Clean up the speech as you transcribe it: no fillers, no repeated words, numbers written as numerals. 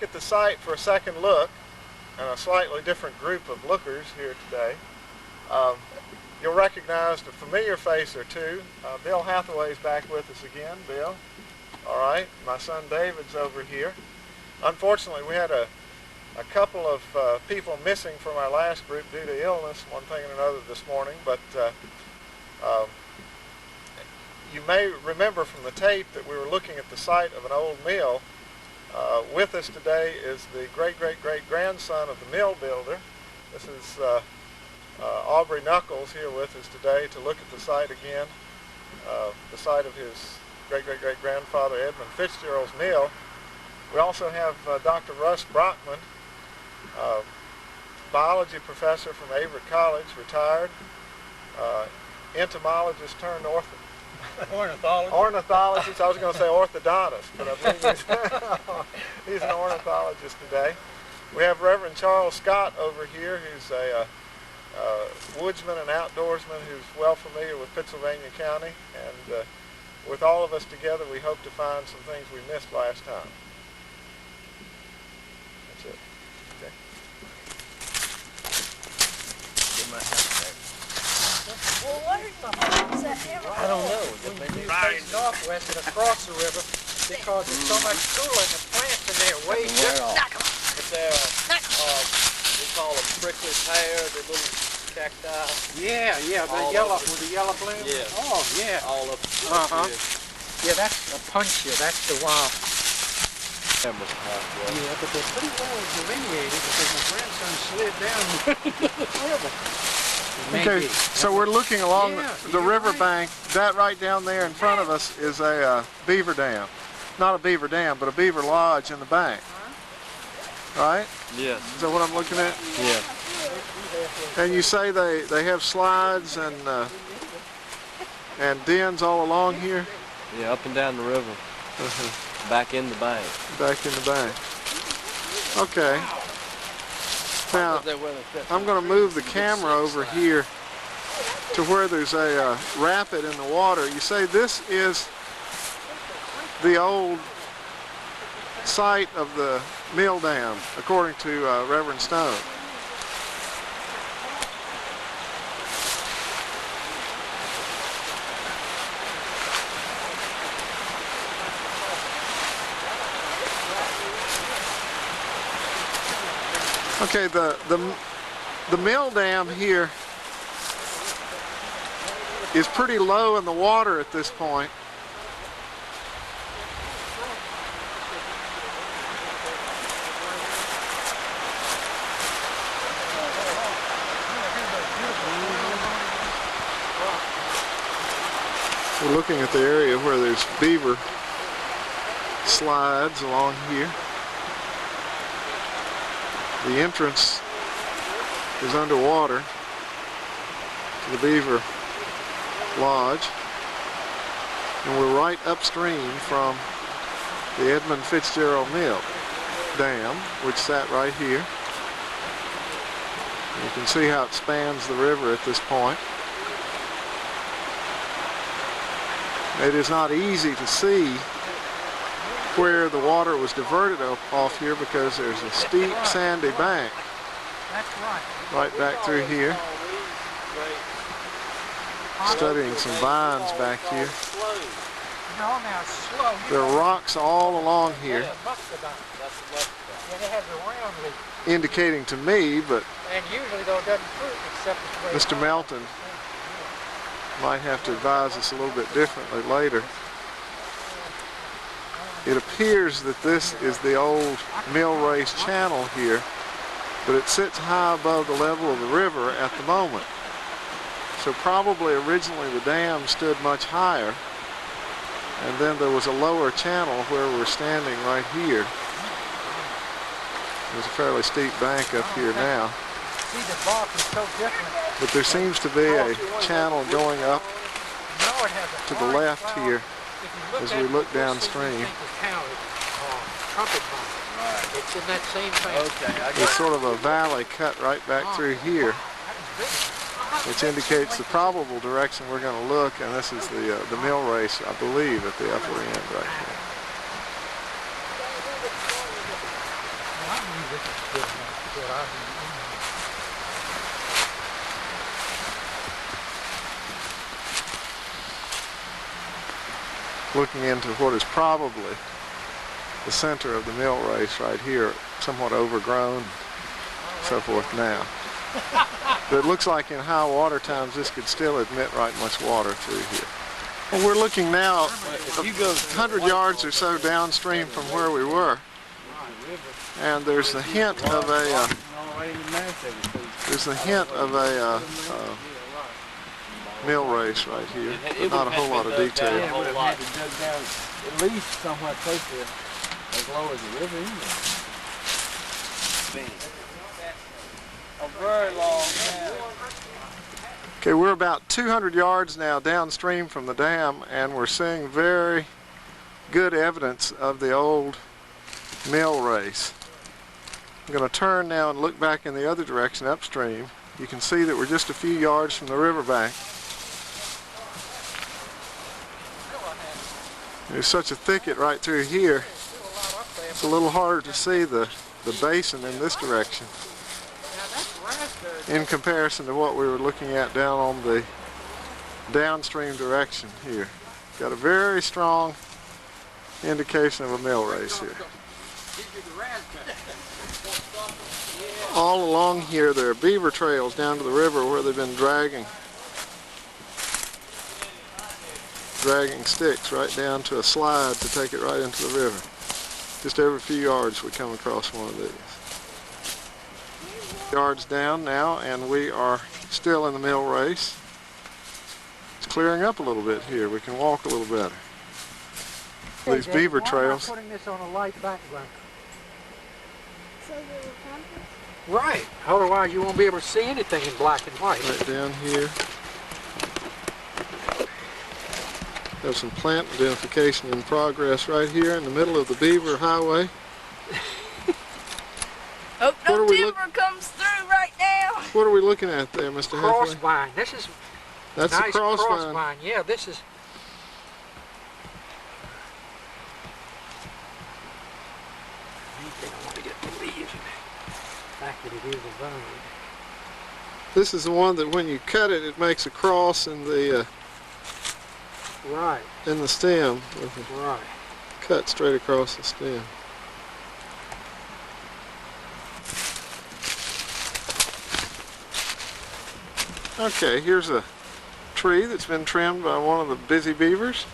at the site for a second look, and a slightly different group of lookers here today. You'll recognize a familiar face or two. Bill Hathaway's back with us again. Bill. All right. My son David's over here. Unfortunately, we had a couple of people missing from our last group due to illness, one thing and another this morning, but you may remember from the tape that we were looking at the site of an old mill. With us today is the great-great-great-grandson of the mill builder. This is Aubrey Knuckles here with us today to look at the site again, the site of his great-great-great-grandfather Edmund Fitzgerald's mill. We also have Dr. Russ Brockman, biology professor from Averett College, retired, entomologist turned ornithologist. I was going to say orthodontist, but I believe he's an ornithologist today. We have Reverend Charles Scott over here, who's a woodsman and outdoorsman who's well familiar with Pittsylvania County, and with all of us together we hope to find some things we missed last time. That's it. Okay. Well, what are that here? I don't know. We face northwest and across the river because there's so much cooler and the plants in there way different. But they're, we call them prickly pear, the little cacti. Yeah, the yellow with the yellow bloom. Yeah. Oh, yeah. All up Uh-huh. here. Yeah, that's a puncher. That's the wild. Yeah, but they're pretty well delineated because my grandson slid down the river. Okay, so we're looking along the riverbank. That right down there in front of us is a beaver dam. Not a beaver dam, but a beaver lodge in the bank. Right? Yes. Is that what I'm looking at? Yeah. And you say they have slides and dens all along here? Yeah, up and down the river. Back in the bank. Back in the bank. Okay. Now, I'm going to move the camera over here to where there's a rapid in the water. You say this is the old site of the mill dam, according to Reverend Stone. Okay, the mill dam here is pretty low in the water at this point. We're looking at the area where there's beaver slides along here. The entrance is underwater to the beaver lodge, and we're right upstream from the Edmund Fitzgerald Mill Dam, which sat right here. You can see how it spans the river at this point. It is not easy to see where the water was diverted off here because there's a steep sandy bank right back through here. Studying some vines back here. There are rocks all along here, indicating to me, but Mr. Melton might have to advise us a little bit differently later. It appears that this is the old mill race channel here, but it sits high above the level of the river at the moment. So probably originally the dam stood much higher, and then there was a lower channel where we're standing right here. There's a fairly steep bank up here now. But there seems to be a channel going up to the left here as we look downstream. It's in that same thing. There's sort of a valley cut right back through here, which indicates the probable direction we're going to look, and this is the mill race, I believe, at the upper end right here. this is good enough. What I Looking into what is probably the center of the mill race right here, somewhat overgrown and so forth now. But it looks like in high water times this could still admit right much water through here. Well, we're looking now 100 yards or so downstream from where we were, and there's a hint of a mill race right here, but not a whole lot of detail. Yeah, it would have had to dug down at least somewhat close to as low as the river anyway. A very long time. Okay, we're about 200 yards now downstream from the dam, and we're seeing very good evidence of the old mill race. I'm going to turn now and look back in the other direction upstream. You can see that we're just a few yards from the riverbank. There's such a thicket right through here, it's a little harder to see the basin in this direction in comparison to what we were looking at down on the downstream direction here. Got a very strong indication of a mill race here. All along here there are beaver trails down to the river where they've been dragging sticks right down to a slide to take it right into the river. Just every few yards we come across one of these. Yards down now, and we are still in the mill race. It's clearing up a little bit here. We can walk a little better. These beaver trails. Why am I putting this on a light background? So the compass? Right. Otherwise, you won't be able to see anything in black and white. Right down here. Have some plant identification in progress right here in the middle of the Beaver Highway. Hope no timber comes through right now. What are we looking at there, Mr. Cross Heffley? vine. This is That's nice the cross vine. Yeah, this is. I want to get the leaves in it. The fact that it is a vine. This is the one that when you cut it, it makes a cross in the Right. in the stem. Right. Cut straight across the stem. Okay, here's a tree that's been trimmed by one of the busy beavers.